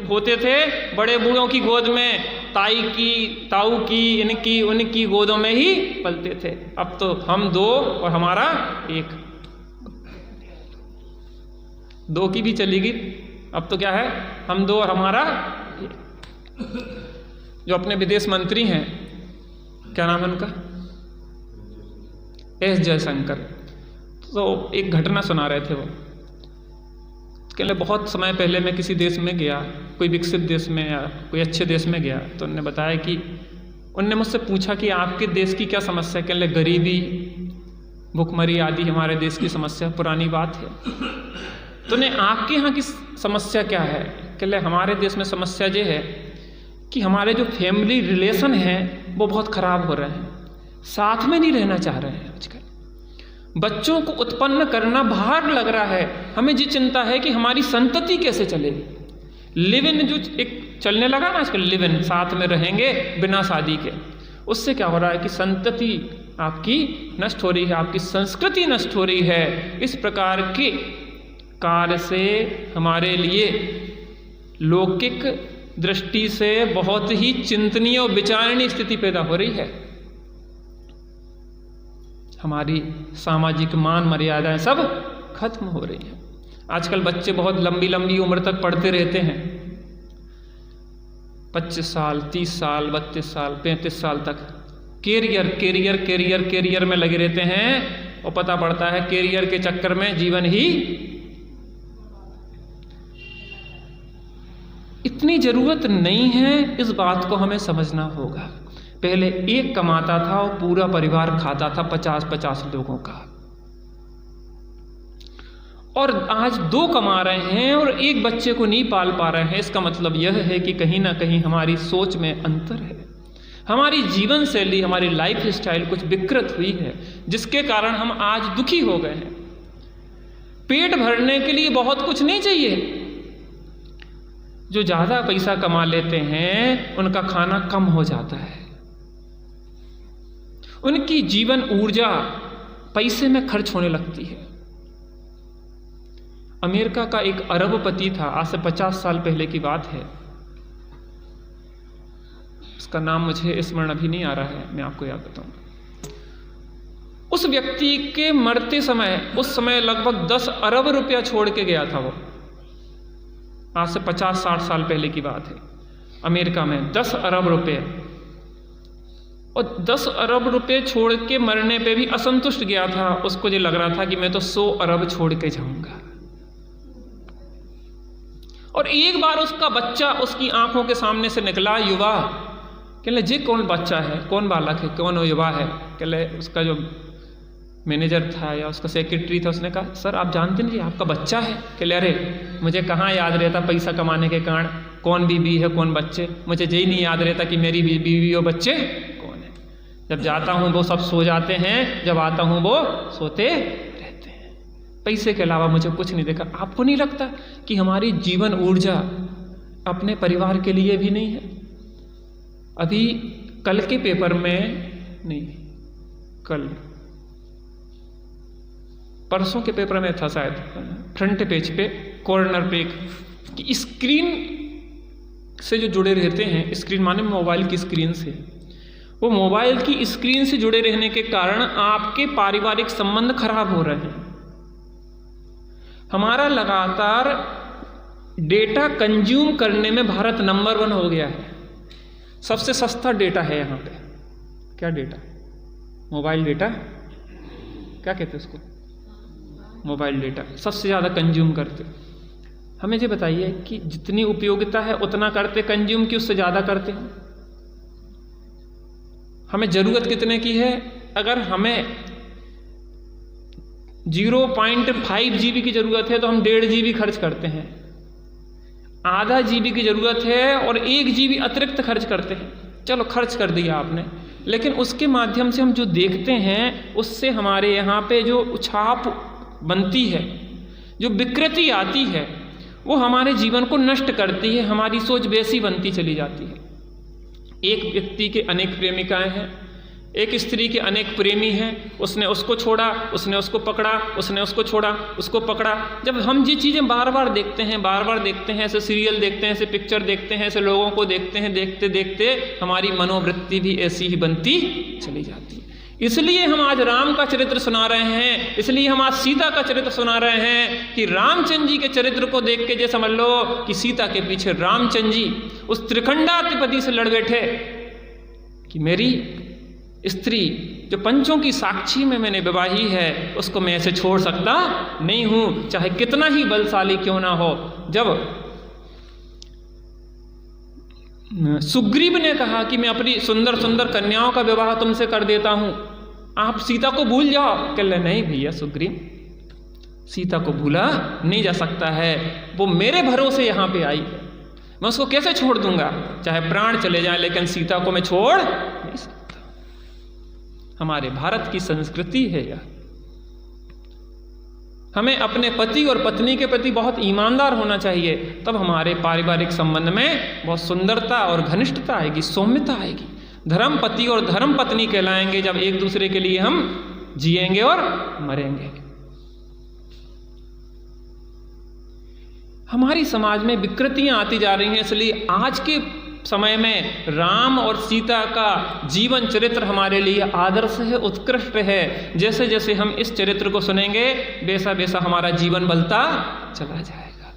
[SPEAKER 1] होते थे, बड़े बूढ़ों की गोद में, ताई की, ताऊ की, इनकी उनकी गोदों में ही पलते थे। अब तो हम दो और हमारा एक, दो की भी चली गई। अब तो क्या है, हम दो और हमारा एक। जो अपने विदेश मंत्री हैं, क्या नाम है उनका, एस जयशंकर, तो एक घटना सुना रहे थे। वो कहले बहुत समय पहले मैं किसी देश में गया, कोई विकसित देश में या कोई अच्छे देश में गया, तो उन्होंने बताया कि उनने मुझसे पूछा कि आपके देश की क्या समस्या है। कहले गरीबी, भुखमरी आदि हमारे देश की समस्या, पुरानी बात है। तो उन्हें आपके यहाँ की समस्या क्या है। कहले हमारे देश में समस्या ये है कि हमारे जो फैमिली रिलेशन हैं वो बहुत ख़राब हो रहे हैं, साथ में नहीं रहना चाह रहे हैं। आजकल बच्चों को उत्पन्न करना भार लग रहा है। हमें ये चिंता है कि हमारी संतति कैसे चलेगी। लिव इन जो एक चलने लगा ना आजकल, लिव इन, साथ में रहेंगे बिना शादी के, उससे क्या हो रहा है कि संतति आपकी नष्ट हो रही है, आपकी संस्कृति नष्ट हो रही है। इस प्रकार के कार्य से हमारे लिए लौकिक दृष्टि से बहुत ही चिंतनीय और विचारणीय स्थिति पैदा हो रही है। हमारी सामाजिक मान मर्यादाएं सब खत्म हो रही हैं। आजकल बच्चे बहुत लंबी लंबी उम्र तक पढ़ते रहते हैं, 25 साल, 30 साल, 32 साल, 35 साल तक कैरियर में लगे रहते हैं, और पता पड़ता है कैरियर के चक्कर में जीवन ही। इतनी जरूरत नहीं है, इस बात को हमें समझना होगा। पहले एक कमाता था और पूरा परिवार खाता था 50-50 लोगों का, और आज 2 कमा रहे हैं और एक बच्चे को नहीं पाल पा रहे हैं। इसका मतलब यह है कि कहीं ना कहीं हमारी सोच में अंतर है, हमारी जीवन शैली, हमारी लाइफ स्टाइल कुछ विकृत हुई है, जिसके कारण हम आज दुखी हो गए हैं। पेट भरने के लिए बहुत कुछ नहीं चाहिए। जो ज़्यादा पैसा कमा लेते हैं उनका खाना कम हो जाता है, उनकी जीवन ऊर्जा पैसे में खर्च होने लगती है। अमेरिका का एक अरबपति था, आज से 50 साल पहले की बात है, उसका नाम मुझे स्मरण अभी नहीं आ रहा है, मैं आपको याद बताऊंगा। उस व्यक्ति के मरते समय, उस समय लगभग 10 अरब रुपया छोड़ के गया था वो, आज से 50-60 साल पहले की बात है। अमेरिका में 10 अरब रुपये, और 10 अरब रुपये छोड़ के मरने पे भी असंतुष्ट गया था। उसको ये लग रहा था कि मैं तो 100 अरब छोड़ के जाऊंगा। और एक बार उसका बच्चा उसकी आंखों के सामने से निकला, युवा। कहले जी कौन बच्चा है, कौन बालक है, कौन युवा है। कहले उसका जो मैनेजर था या उसका सेक्रेटरी था, उसने कहा सर आप जानते नहीं आपका बच्चा है। कहले अरे मुझे कहाँ याद रहता पैसा कमाने के कारण कौन बीवी है कौन बच्चे, मुझे यही नहीं याद रहता कि मेरी बीवी और बच्चे कौन है। जब जाता हूँ वो सब सो जाते हैं, जब आता हूँ वो सोते रहते हैं, पैसे के अलावा मुझे कुछ नहीं देखा। आपको नहीं लगता कि हमारी जीवन ऊर्जा अपने परिवार के लिए भी नहीं है? अभी कल के पेपर में नहीं, कल परसों के पेपर में था शायद, फ्रंट पेज पे कॉर्नर पे कि स्क्रीन से जो जुड़े रहते हैं, स्क्रीन माने मोबाइल की स्क्रीन से, वो मोबाइल की स्क्रीन से जुड़े रहने के कारण आपके पारिवारिक संबंध खराब हो रहे हैं। हमारा लगातार डेटा कंज्यूम करने में भारत नंबर 1 हो गया है। सबसे सस्ता डेटा है यहाँ पे। क्या डेटा? मोबाइल डेटा, क्या कहते हैं उसको? मोबाइल डेटा सबसे ज़्यादा कंज्यूम करते। हमें ये बताइए कि जितनी उपयोगिता है उतना करते कंज्यूम कि उससे ज़्यादा करते हैं? हमें ज़रूरत कितने की है? अगर हमें 0.5 GB की ज़रूरत है तो हम 1.5 GB खर्च करते हैं। आधा GB की ज़रूरत है और 1 GB अतिरिक्त खर्च करते हैं। चलो खर्च कर दिया आपने, लेकिन उसके माध्यम से हम जो देखते हैं उससे हमारे यहाँ पे जो छाप बनती है, जो विकृति आती है, वो हमारे जीवन को नष्ट करती है, हमारी सोच वैसी बनती चली जाती है। एक व्यक्ति के अनेक प्रेमिकाएं हैं, एक स्त्री के अनेक प्रेमी हैं, उसने उसको छोड़ा, उसने उसको पकड़ा, उसने उसको छोड़ा, उसको पकड़ा। जब हम ये चीज़ें बार बार देखते हैं, ऐसे सीरियल देखते हैं, ऐसे पिक्चर देखते हैं, ऐसे लोगों को देखते हैं, देखते देखते हमारी मनोवृत्ति भी ऐसी ही बनती चली जाती है। इसलिए हम आज राम का चरित्र सुना रहे हैं, इसलिए हम आज सीता का चरित्र सुना रहे हैं कि रामचंद्र जी के चरित्र को देख के ये समझ लो कि सीता के पीछे रामचंद्र जी उस त्रिखंडाधिपति से लड़ बैठे कि मेरी स्त्री जो पंचों की साक्षी में मैंने विवाही है, उसको मैं ऐसे छोड़ सकता नहीं हूं, चाहे कितना ही बलशाली क्यों ना हो। जब सुग्रीव ने कहा कि मैं अपनी सुंदर सुंदर कन्याओं का विवाह तुमसे कर देता हूं, आप सीता को भूल जाओ, कह ले नहीं भैया सुग्रीव, सीता को भूला नहीं जा सकता है, वो मेरे भरोसे यहाँ पे आई, मैं उसको कैसे छोड़ दूंगा, चाहे प्राण चले जाए लेकिन सीता को मैं छोड़ नहीं सकता। हमारे भारत की संस्कृति है यह। हमें अपने पति और पत्नी के प्रति बहुत ईमानदार होना चाहिए, तब हमारे पारिवारिक संबंध में बहुत सुंदरता और घनिष्ठता आएगी, सौम्यता आएगी। धर्म पति और धर्म पत्नी कहलाएंगे जब एक दूसरे के लिए हम जिएंगे और मरेंगे। हमारी समाज में विकृतियां आती जा रही हैं, इसलिए आज के समय में राम और सीता का जीवन चरित्र हमारे लिए आदर्श है, उत्कृष्ट है। जैसे जैसे हम इस चरित्र को सुनेंगे वैसा वैसा हमारा जीवन बलता चला जाएगा।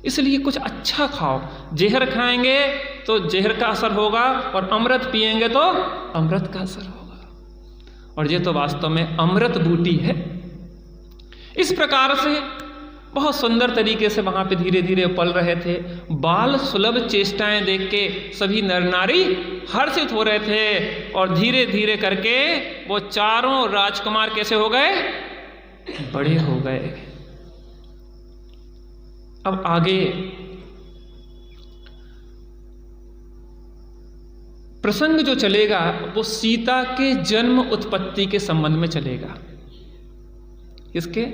[SPEAKER 1] इसलिए कुछ अच्छा खाओ, जहर खाएंगे तो जहर का असर होगा और अमृत पिएंगे तो अमृत का असर होगा, और ये तो वास्तव में अमृत बूटी है। इस प्रकार से बहुत सुंदर तरीके से वहाँ पे धीरे धीरे पल रहे थे। बाल सुलभ चेष्टाएं देख के सभी नर नारी हर्षित हो रहे थे, और धीरे धीरे करके वो चारों राजकुमार कैसे हो गए, बड़े हो गए। अब आगे प्रसंग जो चलेगा वो सीता के जन्म उत्पत्ति के संबंध में चलेगा। इसके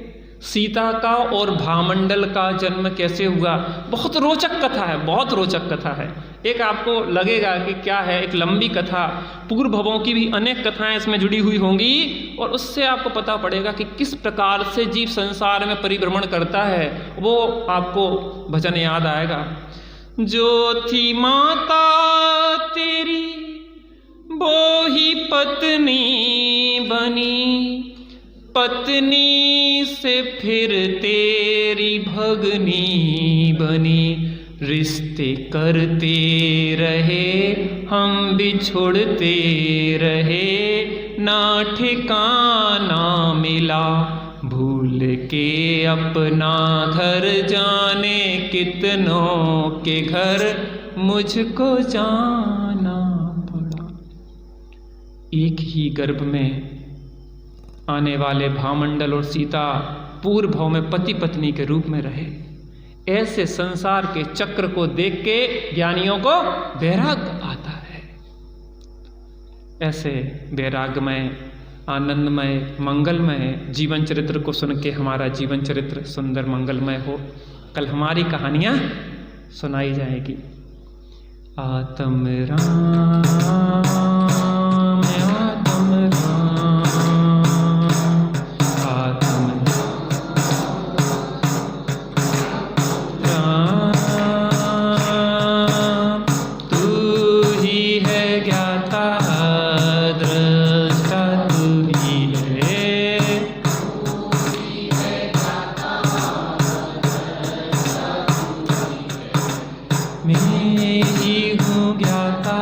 [SPEAKER 1] सीता का और भामंडल का जन्म कैसे हुआ, बहुत रोचक कथा है, बहुत रोचक कथा है। एक आपको लगेगा कि क्या है, एक लंबी कथा, पूर्व भवों की भी अनेक कथाएं इसमें जुड़ी हुई होंगी, और उससे आपको पता पड़ेगा कि किस प्रकार से जीव संसार में परिभ्रमण करता है। वो आपको भजन याद आएगा। जो थी माता तेरी वो ही पत्नी बनी, पत्नी से फिर तेरी भगनी बनी, रिश्ते करते रहे हम बिछुड़ते रहे, ना ठिकाना मिला भूल के अपना घर, जाने कितनों के घर मुझको जाना पड़ा। एक ही गर्भ में आने वाले भामंडल और सीता पूर्व भव में पति पत्नी के रूप में रहे। ऐसे संसार के चक्र को देख के ज्ञानियों को वैराग्य आता है। ऐसे वैराग्यमय, आनंदमय, मंगलमय जीवन चरित्र को सुन के हमारा जीवन चरित्र सुंदर मंगलमय हो। कल हमारी कहानियां सुनाई जाएगी। आत्म राम मैं ही हूँ ज्ञाता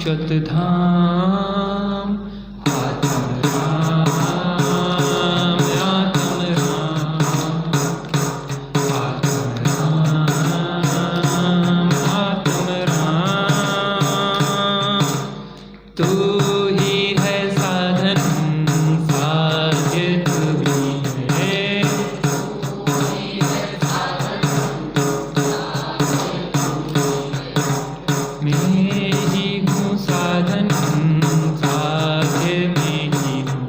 [SPEAKER 1] शाश्वत धाम। आत्म राम, आत्म राम, आत्म राम, आत्म राम। तू ही है साधन, साध्य तू ही है। मैं ही हूँ साधन, साध्य मैं ही हूँ।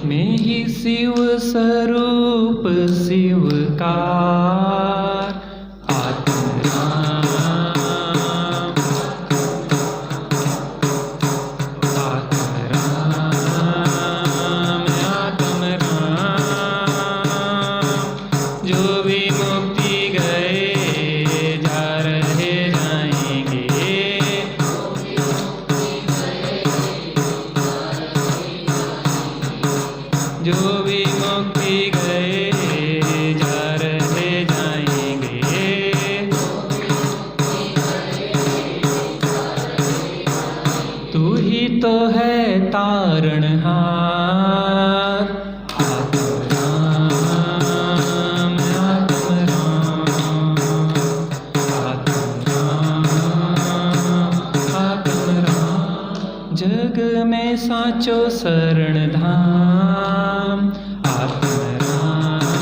[SPEAKER 1] मैं ही शिव स्वरूप शिवकार। आत्म राम, आत्म राम, आत्म राम। जो भी मुक्ति गए जा रहे जाएंगे। जो भी मुक्ति गए जा रहे जाएंगे। तू ही तो है तारणहार। आत्म राम, आत्म राम, आत्म राम, आत्म राम। जग में साचो शरण धाम। आत्म राम,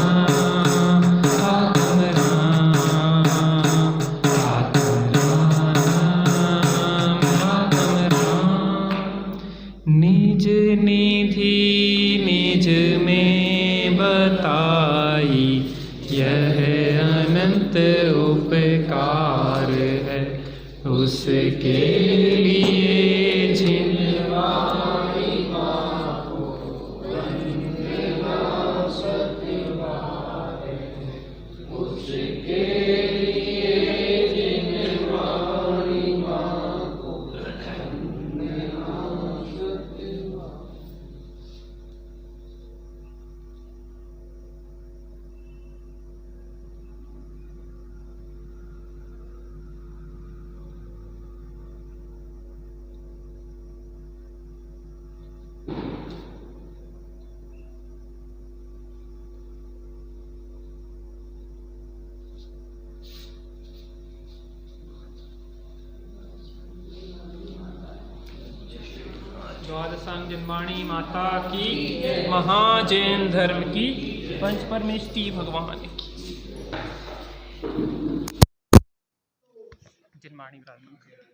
[SPEAKER 1] आत्म राम, आत्म राम, आत्म राम। निज निधि निज में बताई, यह अनंत उपकार है। उसके लिए जिनवाणी द्वादशांग जन्माणी माता की, महाजैन धर्म की, पंच परमेष्टि भगवान की। जन्माणी विराजमान।